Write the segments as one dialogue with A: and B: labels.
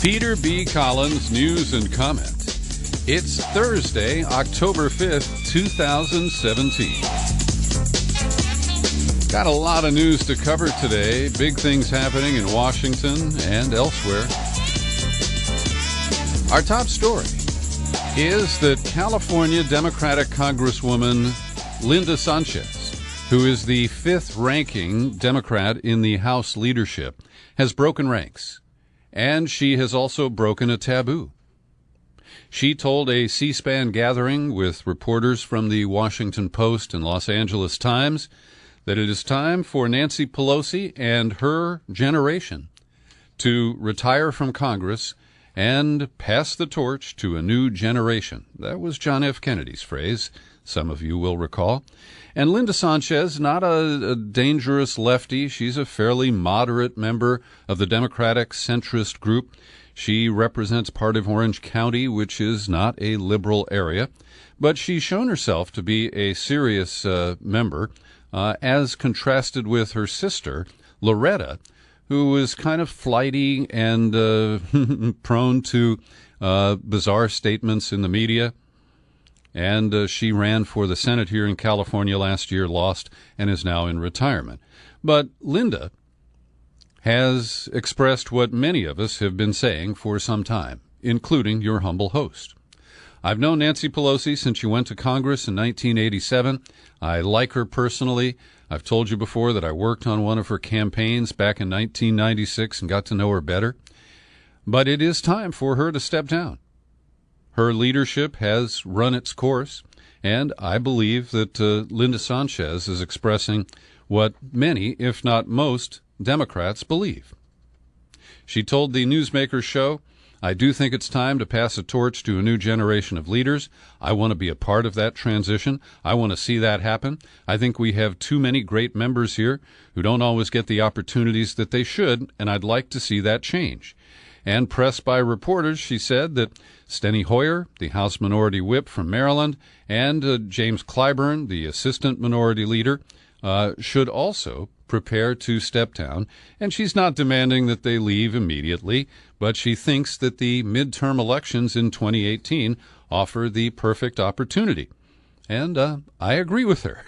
A: Peter B. Collins, news and comment. It's Thursday, October 5th, 2017. Got a lot of news to cover today. Big things happening in Washington and elsewhere. Our top story is that California Democratic Congresswoman Linda Sanchez, who is the fifth-ranking Democrat in the House leadership, has broken ranks. And she has also broken a taboo. She told a C-SPAN gathering with reporters from the Washington Post and Los Angeles Times that it is time for Nancy Pelosi and her generation to retire from Congress and pass the torch to a new generation. That was John F. Kennedy's phrase, some of you will recall. And Linda Sanchez, not a dangerous lefty. She's a fairly moderate member of the Democratic centrist group. She represents part of Orange County, which is not a liberal area. But she's shown herself to be a serious member, as contrasted with her sister, Loretta, who was kind of flighty and prone to bizarre statements in the media. And she ran for the Senate here in California last year, lost, and is now in retirement. But Linda has expressed what many of us have been saying for some time, including your humble host. I've known Nancy Pelosi since she went to Congress in 1987. I like her personally. I've told you before that I worked on one of her campaigns back in 1996 and got to know her better. But it is time for her to step down. Her leadership has run its course, and I believe that Linda Sanchez is expressing what many, if not most, Democrats believe. She told the Newsmaker show, I do think it's time to pass a torch to a new generation of leaders. I want to be a part of that transition. I want to see that happen. I think we have too many great members here who don't always get the opportunities that they should, and I'd like to see that change. And pressed by reporters, she said that Steny Hoyer, the House Minority Whip from Maryland, and James Clyburn, the Assistant Minority Leader, should also prepare to step down. And she's not demanding that they leave immediately, but she thinks that the midterm elections in 2018 offer the perfect opportunity. And I agree with her.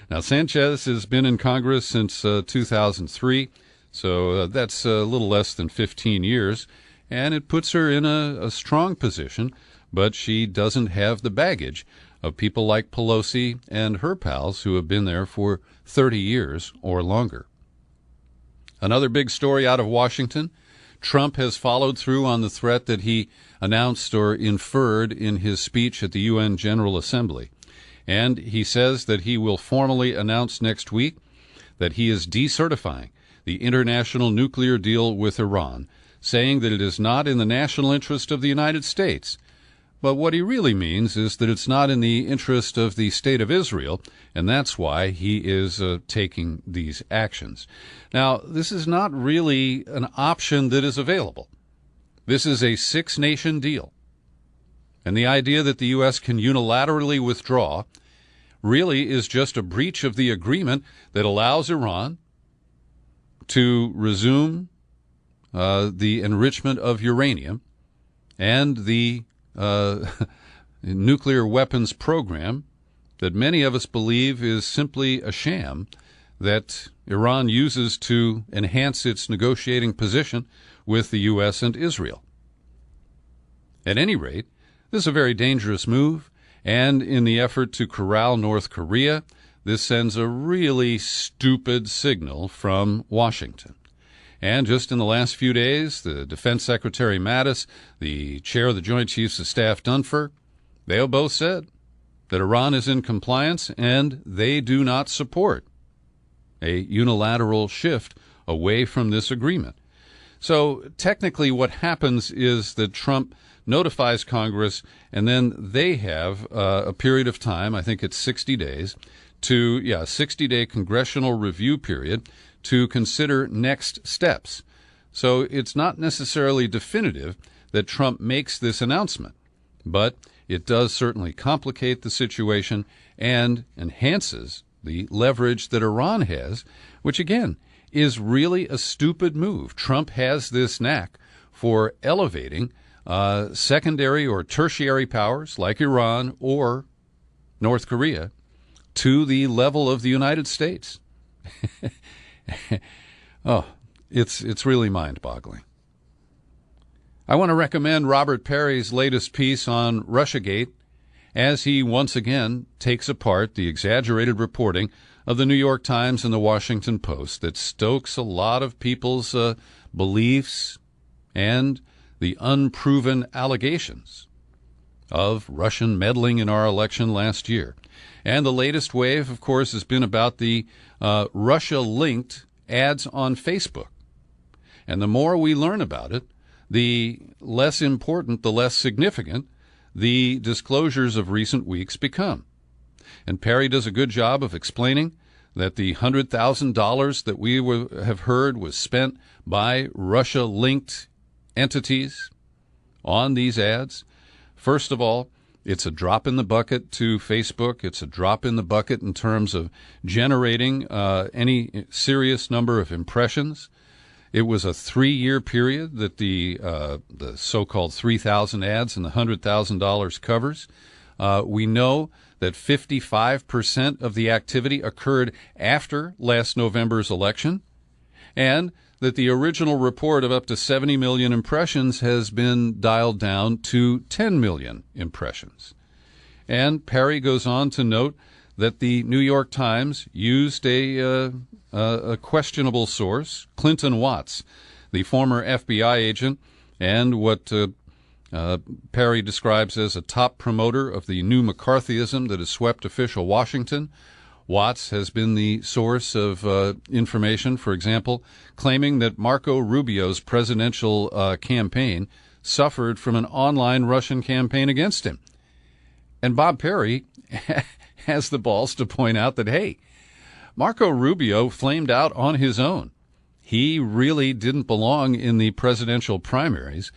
A: Now, Sanchez has been in Congress since 2003. So that's a little less than 15 years, and it puts her in a strong position, but she doesn't have the baggage of people like Pelosi and her pals who have been there for 30 years or longer. Another big story out of Washington, Trump has followed through on the threat that he announced or inferred in his speech at the UN General Assembly, and he says that he will formally announce next week that he is decertifying the international nuclear deal with Iran, saying that it is not in the national interest of the United States. But what he really means is that it's not in the interest of the state of Israel, and that's why he is taking these actions. Now, this is not really an option that is available. This is a six-nation deal. And the idea that the U.S. can unilaterally withdraw really is just a breach of the agreement that allows Iran to resume the enrichment of uranium and the nuclear weapons program that many of us believe is simply a sham that Iran uses to enhance its negotiating position with the U.S. and Israel. At any rate, this is a very dangerous move, and in the effort to corral North Korea, this sends a really stupid signal from Washington. And just in the last few days, the Defense Secretary Mattis, the chair of the Joint Chiefs of Staff Dunford, they have both said that Iran is in compliance and they do not support a unilateral shift away from this agreement. So technically what happens is that Trump notifies Congress, and then they have a period of time, I think it's 60 days, a 60-day congressional review period to consider next steps. So it's not necessarily definitive that Trump makes this announcement, but it does certainly complicate the situation and enhances the leverage that Iran has, which, again, is really a stupid move. Trump has this knack for elevating secondary or tertiary powers like Iran or North Korea to the level of the United States. Oh, it's really mind-boggling. I want to recommend Robert Perry's latest piece on Russiagate as he once again takes apart the exaggerated reporting of the New York Times and the Washington Post that stokes a lot of people's beliefs and the unproven allegations of Russian meddling in our election last year. And the latest wave, of course, has been about the Russia-linked ads on Facebook. And the more we learn about it, the less important, the less significant the disclosures of recent weeks become. And Perry does a good job of explaining that the $100,000 that we have heard was spent by Russia-linked entities on these ads. First of all, it's a drop in the bucket to Facebook. It's a drop in the bucket in terms of generating any serious number of impressions. It was a 3-year period that the so-called 3,000 ads and the $100,000 covers. We know that 55% of the activity occurred after last November's election, and that the original report of up to 70 million impressions has been dialed down to 10 million impressions. And Perry goes on to note that the New York Times used a questionable source, Clinton Watts, the former FBI agent and what Perry describes as a top promoter of the new McCarthyism that has swept official Washington. Watts has been the source of information, for example, claiming that Marco Rubio's presidential campaign suffered from an online Russian campaign against him. And Bob Perry has the balls to point out that, hey, Marco Rubio flamed out on his own. He really didn't belong in the presidential primaries,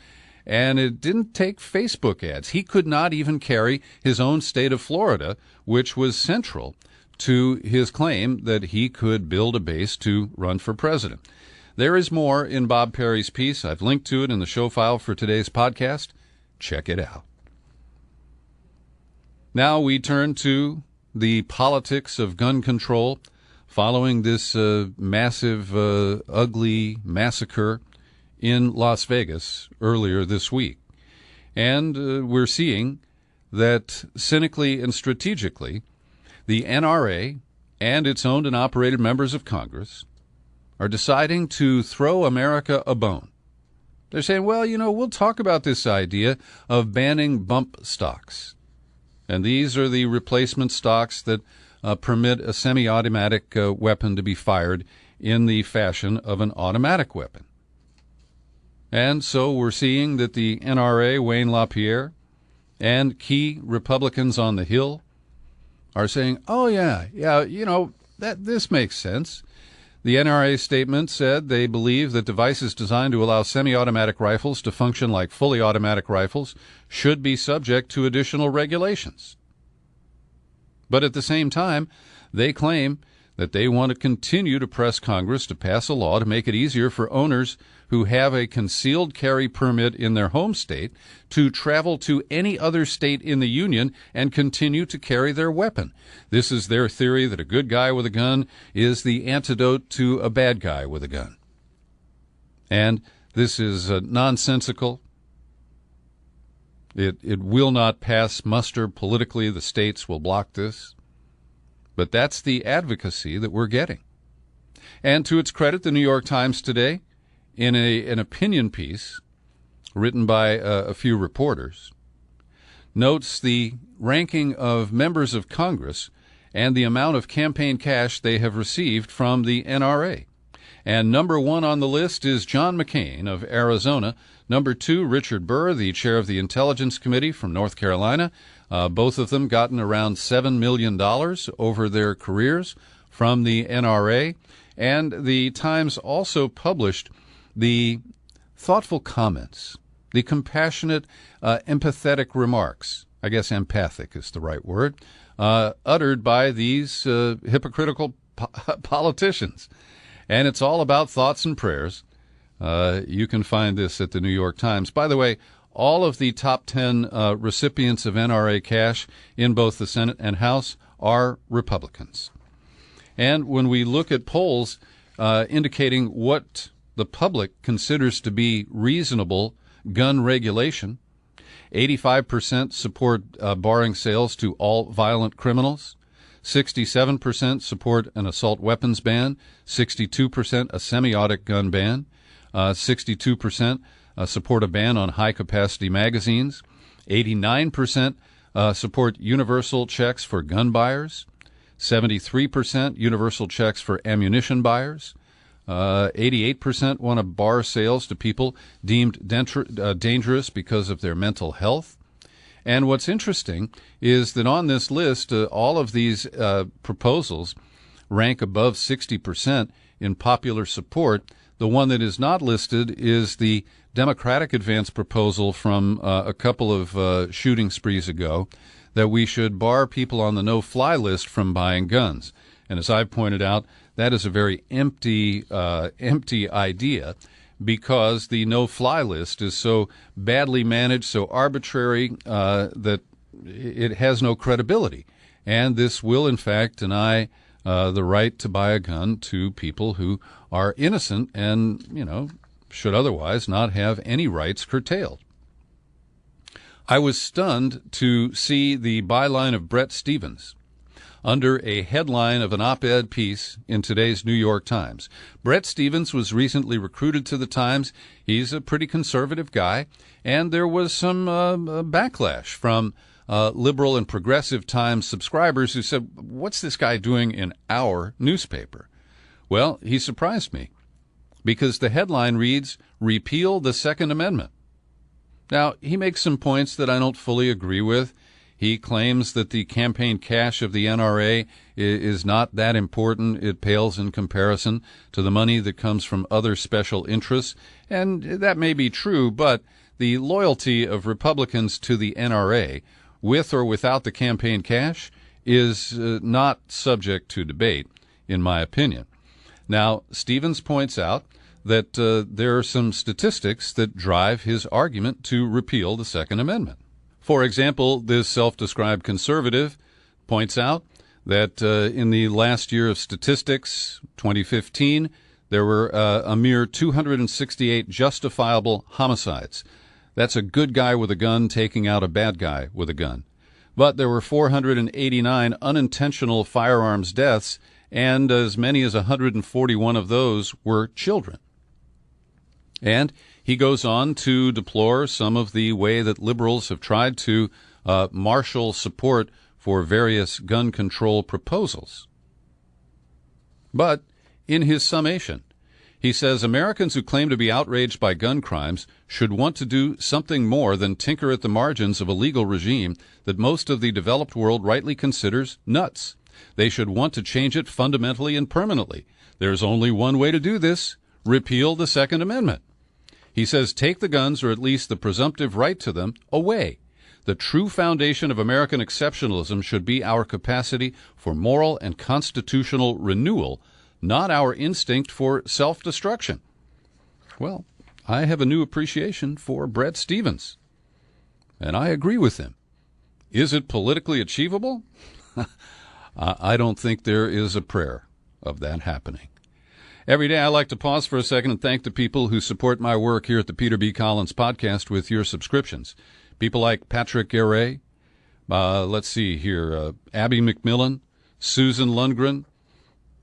A: and it didn't take Facebook ads. He could not even carry his own state of Florida, which was central to his claim that he could build a base to run for president. There is more in Bob Perry's piece. I've linked to it in the show file for today's podcast. Check it out. Now we turn to the politics of gun control following this massive, ugly massacre in Las Vegas earlier this week. And we're seeing that cynically and strategically, the NRA and its owned and operated members of Congress are deciding to throw America a bone. They're saying, well, we'll talk about this idea of banning bump stocks. And these are the replacement stocks that permit a semi-automatic weapon to be fired in the fashion of an automatic weapon. And so we're seeing that the NRA, Wayne LaPierre, and key Republicans on the Hill are saying, oh, yeah, that this makes sense. The NRA statement said they believe that devices designed to allow semi-automatic rifles to function like fully automatic rifles should be subject to additional regulations. But at the same time, they claim that they want to continue to press Congress to pass a law to make it easier for owners who have a concealed carry permit in their home state to travel to any other state in the union and continue to carry their weapon. This is their theory that a good guy with a gun is the antidote to a bad guy with a gun. And this is nonsensical. It will not pass muster politically. The states will block this. But that's the advocacy that we're getting. And to its credit, the New York Times today, in an opinion piece written by a few reporters, notes the ranking of members of Congress and the amount of campaign cash they have received from the NRA. And number one on the list is John McCain of Arizona. Number two, Richard Burr, the chair of the Intelligence Committee from North Carolina. Both of them gotten around $7 million over their careers from the NRA. And the Times also published the thoughtful comments, the compassionate, empathetic remarks, I guess empathic is the right word, uttered by these hypocritical politicians. And it's all about thoughts and prayers You can find this at the New York Times. By the way, all of the top 10 recipients of NRA cash in both the Senate and House are Republicans. And when we look at polls indicating what the public considers to be reasonable gun regulation, 85% support barring sales to all violent criminals, 67% support an assault weapons ban, 62% a semi-automatic gun ban, 62% support a ban on high-capacity magazines, 89% support universal checks for gun buyers, 73% universal checks for ammunition buyers, 88% want to bar sales to people deemed dangerous because of their mental health. And what's interesting is that on this list, all of these proposals rank above 60% in popular support. The one that is not listed is the Democratic advance proposal from a couple of shooting sprees ago that we should bar people on the no-fly list from buying guns. And as I've pointed out, that is a very empty idea, because the no-fly list is so badly managed, so arbitrary, that it has no credibility. And this will, in fact, deny the right to buy a gun to people who are innocent and, should otherwise not have any rights curtailed. I was stunned to see the byline of Bret Stephens under a headline of an op-ed piece in today's New York Times. Bret Stephens was recently recruited to the Times. He's a pretty conservative guy, and there was some backlash from liberal and progressive Times subscribers who said, "What's this guy doing in our newspaper?" Well, he surprised me, because the headline reads, "Repeal the Second Amendment." Now, he makes some points that I don't fully agree with. He claims that the campaign cash of the NRA is not that important. It pales in comparison to the money that comes from other special interests. And that may be true, but the loyalty of Republicans to the NRA, with or without the campaign cash, is not subject to debate, in my opinion. Now, Stephens points out that there are some statistics that drive his argument to repeal the Second Amendment. For example, this self-described conservative points out that in the last year of statistics, 2015, there were a mere 268 justifiable homicides. That's a good guy with a gun taking out a bad guy with a gun. But there were 489 unintentional firearms deaths, and as many as 141 of those were children. And he goes on to deplore some of the way that liberals have tried to marshal support for various gun control proposals. But in his summation, he says Americans who claim to be outraged by gun crimes should want to do something more than tinker at the margins of a legal regime that most of the developed world rightly considers nuts. They should want to change it fundamentally and permanently. There's only one way to do this: repeal the Second Amendment. He says take the guns, or at least the presumptive right to them, away. The true foundation of American exceptionalism should be our capacity for moral and constitutional renewal, not our instinct for self-destruction. Well, I have a new appreciation for Bret Stephens, and I agree with him. Is it politically achievable? I don't think there is a prayer of that happening. Every day I like to pause for a second and thank the people who support my work here at the Peter B. Collins Podcast with your subscriptions. People like Patrick Garay, let's see here, Abby McMillan, Susan Lundgren,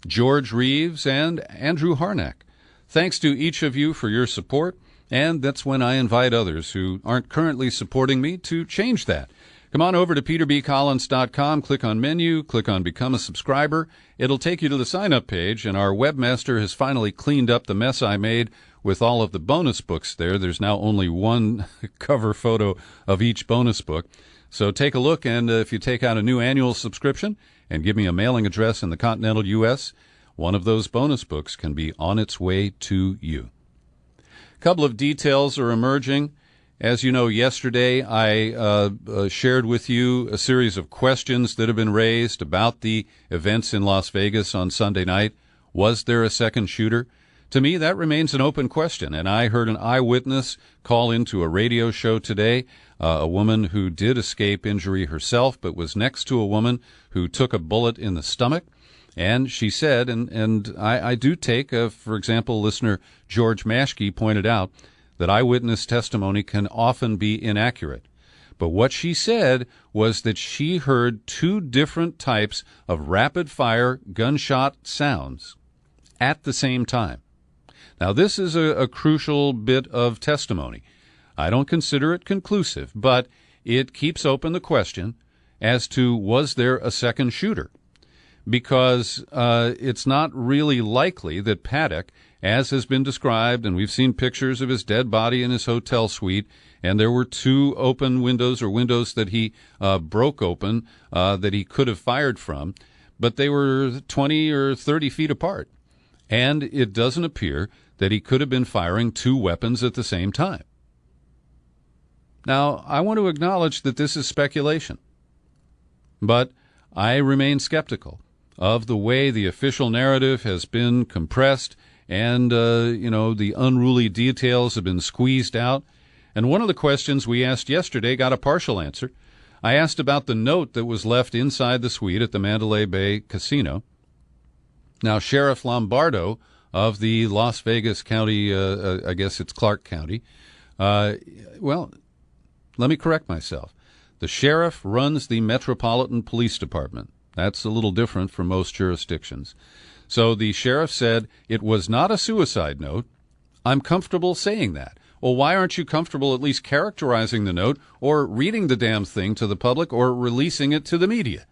A: George Reeves, and Andrew Harnack. Thanks to each of you for your support, and that's when I invite others who aren't currently supporting me to change that. Come on over to peterbcollins.com, click on menu, click on Become a Subscriber. It'll take you to the sign-up page, and our webmaster has finally cleaned up the mess I made with all of the bonus books there. There's now only one cover photo of each bonus book. So take a look, and if you take out a new annual subscription and give me a mailing address in the continental U.S., one of those bonus books can be on its way to you. A couple of details are emerging. As you know, yesterday I shared with you a series of questions that have been raised about the events in Las Vegas on Sunday night. Was there a second shooter? To me, that remains an open question, and I heard an eyewitness call into a radio show today, a woman who did escape injury herself but was next to a woman who took a bullet in the stomach, and she said, and I do take, for example, listener George Maschke pointed out that eyewitness testimony can often be inaccurate. But what she said was that she heard two different types of rapid-fire gunshot sounds at the same time. Now, this is a crucial bit of testimony. I don't consider it conclusive, but it keeps open the question as to was there a second shooter? Because it's not really likely that Paddock, as has been described, and we've seen pictures of his dead body in his hotel suite, and there were two open windows or windows that he broke open that he could have fired from, but they were 20 or 30 feet apart. And it doesn't appear that he could have been firing two weapons at the same time. Now, I want to acknowledge that this is speculation, but I remain skeptical of the way the official narrative has been compressed and, the unruly details have been squeezed out. And one of the questions we asked yesterday got a partial answer. I asked about the note that was left inside the suite at the Mandalay Bay Casino. Now, Sheriff Lombardo of the Las Vegas County, I guess it's Clark County, let me correct myself. The sheriff runs the Metropolitan Police Department. That's a little different from most jurisdictions. So the sheriff said it was not a suicide note. I'm comfortable saying that. Well, why aren't you comfortable at least characterizing the note or reading the damn thing to the public or releasing it to the media?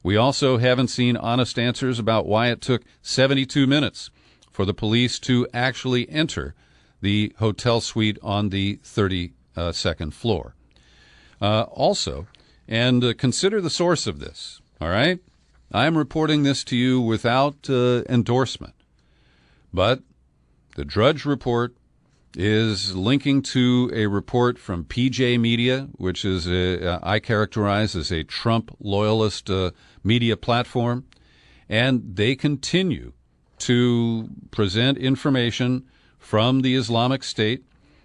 A: We also haven't seen honest answers about why it took 72 minutes for the police to actually enter the hotel suite on the 32nd floor. Consider the source of this, all right? I am reporting this to you without endorsement, but the Drudge Report is linking to a report from PJ Media, which is I characterize as a Trump loyalist media platform, and they continue to present information from the Islamic State.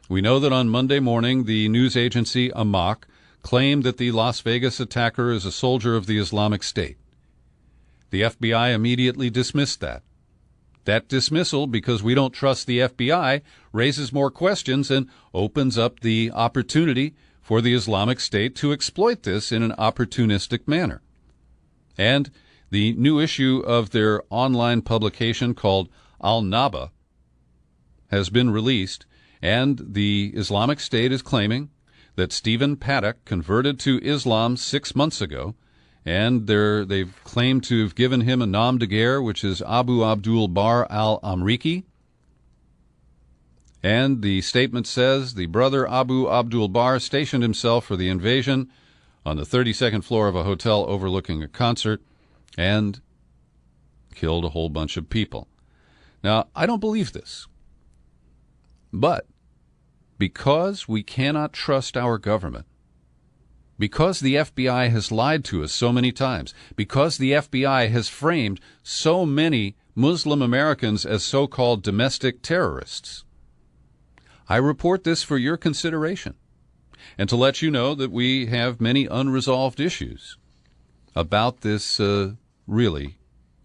A: We know that on Monday morning, the news agency Amaq claimed that the Las Vegas attacker is a soldier of the Islamic State. The FBI immediately dismissed that. That dismissal, because we don't trust the FBI, raises more questions and opens up the opportunity for the Islamic State to exploit this in an opportunistic manner. And the new issue of their online publication called Al-Naba has been released, and the Islamic State is claiming that Stephen Paddock converted to Islam 6 months ago, and they've claimed to have given him a nom de guerre, which is Abu Abdul Bar al-Amriki. And the statement says the brother Abu Abdul Bar stationed himself for the invasion on the 32nd floor of a hotel overlooking a concert and killed a whole bunch of people. Now, I don't believe this, but because we cannot trust our government, because the FBI has lied to us so many times, because the FBI has framed so many Muslim Americans as so-called domestic terrorists, I report this for your consideration and to let you know that we have many unresolved issues about this really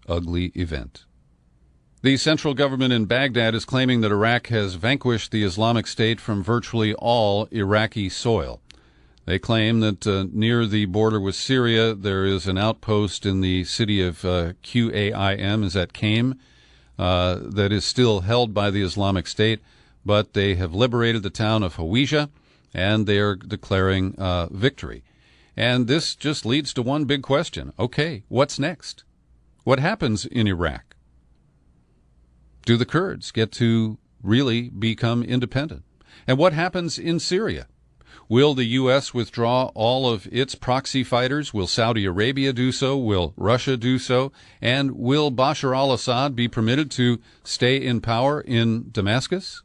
A: ugly event. The central government in Baghdad is claiming that Iraq has vanquished the Islamic State from virtually all Iraqi soil. They claim that near the border with Syria, there is an outpost in the city of Qaim, is that Qaim, that is still held by the Islamic State, but they have liberated the town of Hawija, and they are declaring victory. And this just leads to one big question. Okay, what's next? What happens in Iraq? Do the Kurds get to really become independent? And what happens in Syria? Will the U.S. withdraw all of its proxy fighters? Will Saudi Arabia do so? Will Russia do so? And will Bashar al-Assad be permitted to stay in power in Damascus?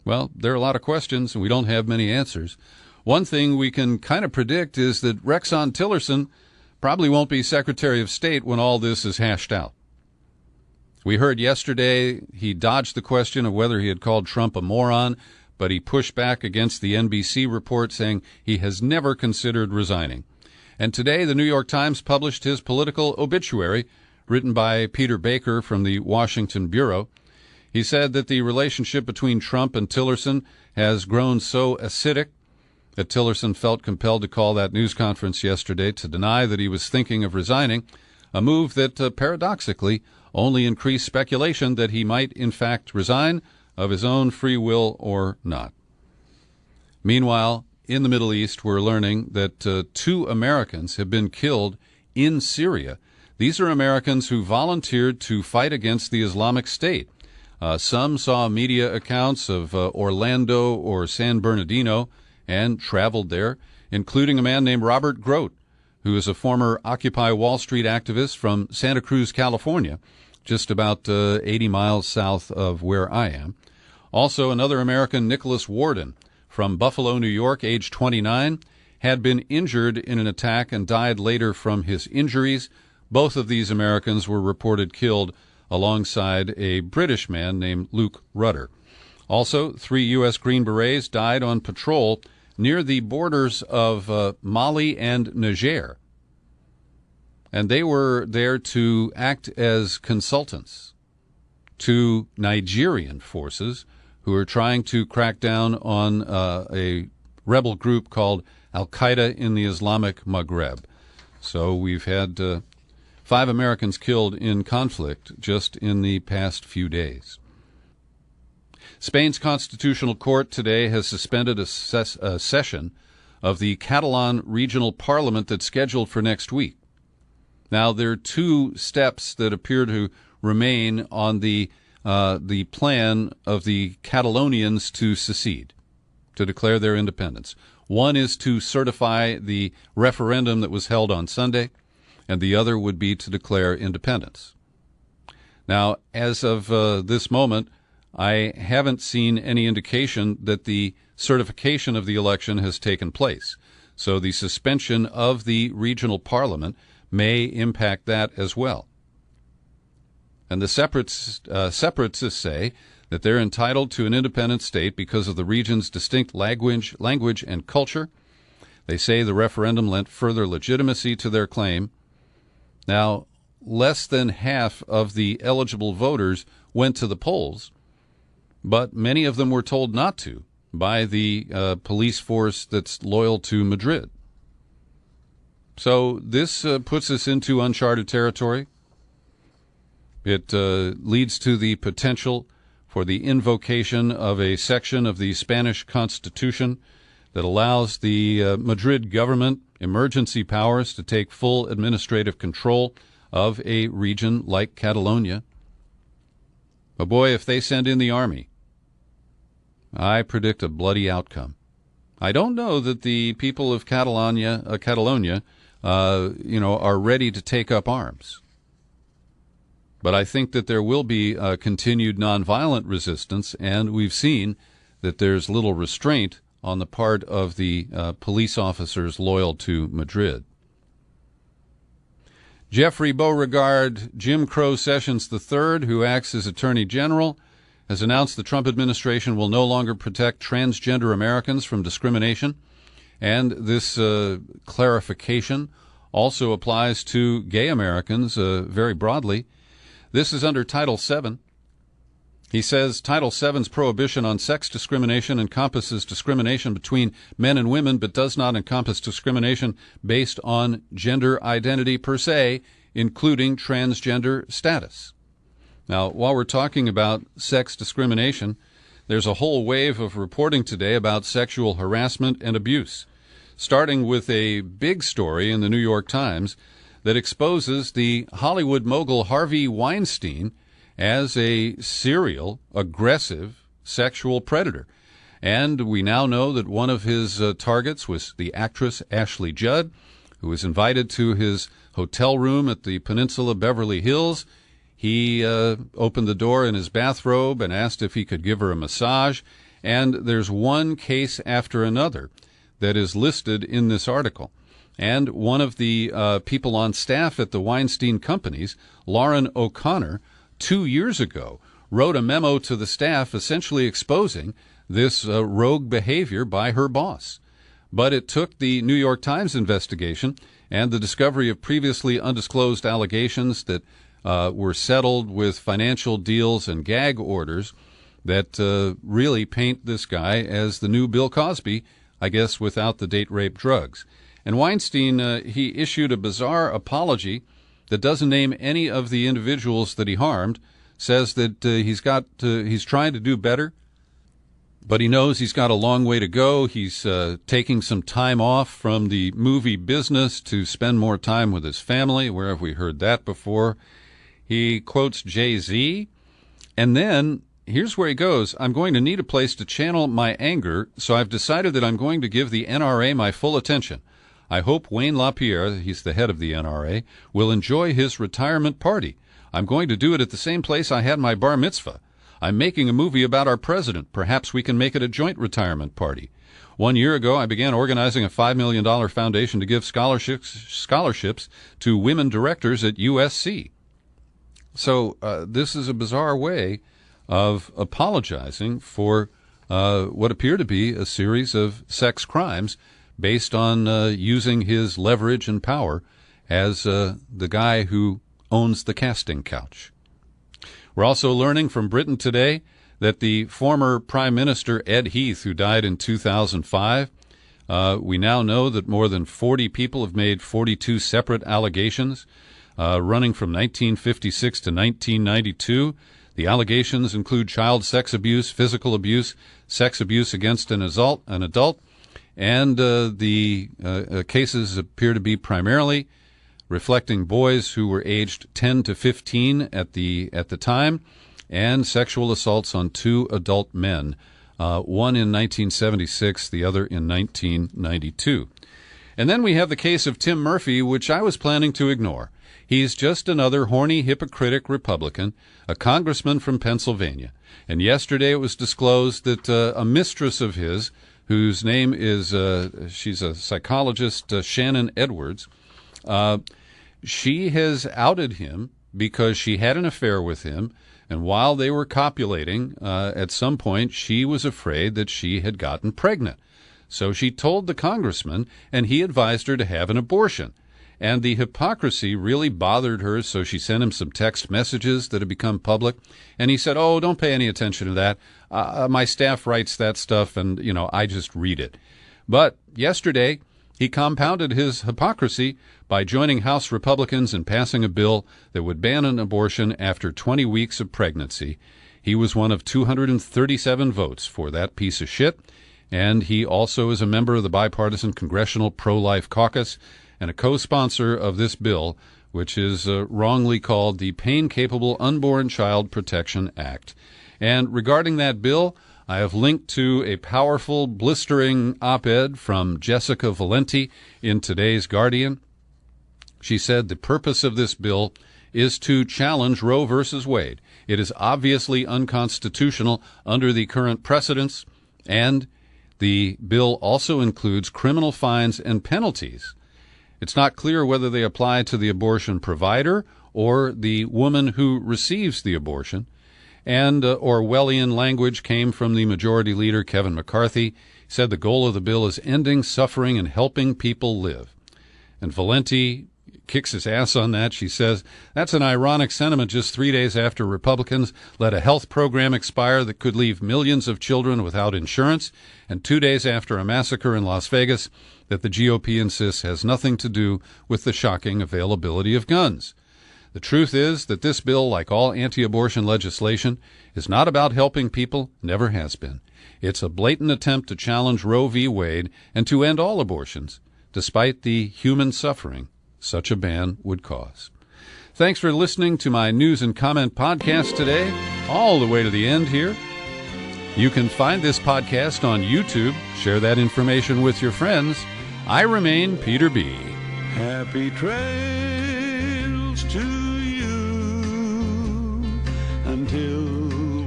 A: Well, there are a lot of questions, and we don't have many answers. One thing we can kind of predict is that Rexon Tillerson probably won't be Secretary of State when all this is hashed out. We heard yesterday he dodged the question of whether he had called Trump a moron, but he pushed back against the NBC report, saying he has never considered resigning. And today, the New York Times published his political obituary, written by Peter Baker from the Washington Bureau. He said that the relationship between Trump and Tillerson has grown so acidic that Tillerson felt compelled to call that news conference yesterday to deny that he was thinking of resigning, a move that paradoxically only increased speculation that he might in fact resign of his own free will or not. Meanwhile, in the Middle East, we're learning that 2 Americans have been killed in Syria. These are Americans who volunteered to fight against the Islamic State. Some saw media accounts of Orlando or San Bernardino and traveled there, including a man named Robert Grote, who is a former Occupy Wall Street activist from Santa Cruz, California, just about 80 miles south of where I am. Also, another American, Nicholas Warden, from Buffalo, New York, age 29, had been injured in an attack and died later from his injuries. Both of these Americans were reported killed alongside a British man named Luke Rudder. Also, 3 U.S. Green Berets died on patrol near the borders of Mali and Niger. And they were there to act as consultants to Nigerian forces who are trying to crack down on a rebel group called Al-Qaeda in the Islamic Maghreb. So we've had 5 Americans killed in conflict just in the past few days. Spain's Constitutional Court today has suspended a session of the Catalan Regional Parliament that's scheduled for next week. Now, there are 2 steps that appear to remain on the plan of the Catalonians to secede, to declare their independence. One is to certify the referendum that was held on Sunday, and the other would be to declare independence. Now, as of this moment, I haven't seen any indication that the certification of the election has taken place. So the suspension of the regional parliament may impact that as well. And the separatists say that they're entitled to an independent state because of the region's distinct language and culture. They say the referendum lent further legitimacy to their claim. Now, less than half of the eligible voters went to the polls, but many of them were told not to by the police force that's loyal to Madrid. So this puts us into uncharted territory. It leads to the potential for the invocation of a section of the Spanish Constitution that allows the Madrid government emergency powers to take full administrative control of a region like Catalonia. But boy, if they send in the army, I predict a bloody outcome. I don't know that the people of Catalonia, are ready to take up arms. But I think that there will be continued nonviolent resistance, and we've seen that there's little restraint on the part of the police officers loyal to Madrid. Jeffrey Beauregard Jim Crow Sessions III, who acts as Attorney General, has announced the Trump administration will no longer protect transgender Americans from discrimination, and this clarification also applies to gay Americans very broadly. This is under Title VII. He says Title VII's prohibition on sex discrimination encompasses discrimination between men and women, but does not encompass discrimination based on gender identity per se, including transgender status. Now, while we're talking about sex discrimination, there's a whole wave of reporting today about sexual harassment and abuse, starting with a big story in the New York Times that exposes the Hollywood mogul Harvey Weinstein as a serial, aggressive sexual predator. And we now know that one of his targets was the actress Ashley Judd, who was invited to his hotel room at the Peninsula Beverly Hills. He opened the door in his bathrobe and asked if he could give her a massage. And there's one case after another that is listed in this article. And one of the people on staff at the Weinstein companies, Lauren O'Connor, 2 years ago, wrote a memo to the staff essentially exposing this rogue behavior by her boss. But it took the New York Times investigation and the discovery of previously undisclosed allegations that were settled with financial deals and gag orders that really paint this guy as the new Bill Cosby, I guess, without the date rape drugs. And Weinstein, he issued a bizarre apology that doesn't name any of the individuals that he harmed, says that he's trying to do better, but he knows he's got a long way to go. He's taking some time off from the movie business to spend more time with his family. Where have we heard that before? He quotes Jay-Z, and then here's where he goes. I'm going to need a place to channel my anger, so I've decided that I'm going to give the NRA my full attention. I hope Wayne LaPierre, he's the head of the NRA, will enjoy his retirement party. I'm going to do it at the same place I had my bar mitzvah. I'm making a movie about our president. Perhaps we can make it a joint retirement party. 1 year ago, I began organizing a $5 million foundation to give scholarships to women directors at USC. So this is a bizarre way of apologizing for what appear to be a series of sex crimes based on using his leverage and power as the guy who owns the casting couch. We're also learning from Britain today that the former Prime Minister Ed Heath, who died in 2005, we now know that more than 40 people have made 42 separate allegations running from 1956 to 1992. The allegations include child sex abuse, physical abuse, sex abuse against an adult, and the cases appear to be primarily reflecting boys who were aged 10 to 15 at the time, and sexual assaults on 2 adult men, one in 1976, the other in 1992. And then we have the case of Tim Murphy, which I was planning to ignore. He's just another horny, hypocritic Republican, a congressman from Pennsylvania. And yesterday it was disclosed that a mistress of his, whose name is, she's a psychologist, Shannon Edwards, she has outed him because she had an affair with him, and while they were copulating, at some point she was afraid that she had gotten pregnant. So she told the congressman, and he advised her to have an abortion. And the hypocrisy really bothered her, so she sent him some text messages that had become public. And he said, "Oh, don't pay any attention to that. My staff writes that stuff, and, I just read it." But yesterday, he compounded his hypocrisy by joining House Republicans in passing a bill that would ban an abortion after 20 weeks of pregnancy. He was one of 237 votes for that piece of shit, and he also is a member of the bipartisan Congressional Pro-Life Caucus and a co-sponsor of this bill, which is wrongly called the Pain-Capable Unborn Child Protection Act. And regarding that bill, I have linked to a powerful, blistering op-ed from Jessica Valenti in today's Guardian. She said the purpose of this bill is to challenge Roe versus Wade. It is obviously unconstitutional under the current precedents, and the bill also includes criminal fines and penalties. It's not clear whether they apply to the abortion provider or the woman who receives the abortion. And Orwellian language came from the Majority Leader, Kevin McCarthy. He said the goal of the bill is ending suffering and helping people live. And Valenti kicks his ass on that. She says, that's an ironic sentiment just 3 days after Republicans let a health program expire that could leave millions of children without insurance, and 2 days after a massacre in Las Vegas that the GOP insists has nothing to do with the shocking availability of guns. The truth is that this bill, like all anti-abortion legislation, is not about helping people, never has been. It's a blatant attempt to challenge Roe v. Wade and to end all abortions, despite the human suffering such a ban would cause. Thanks for listening to my news and comment podcast today, all the way to the end here. You can find this podcast on YouTube. Share that information with your friends. I remain Peter B.
B: Happy trails to you until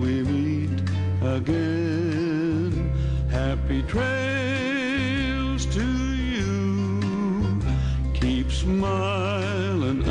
B: we meet again. Happy trails to you. Keep smiling.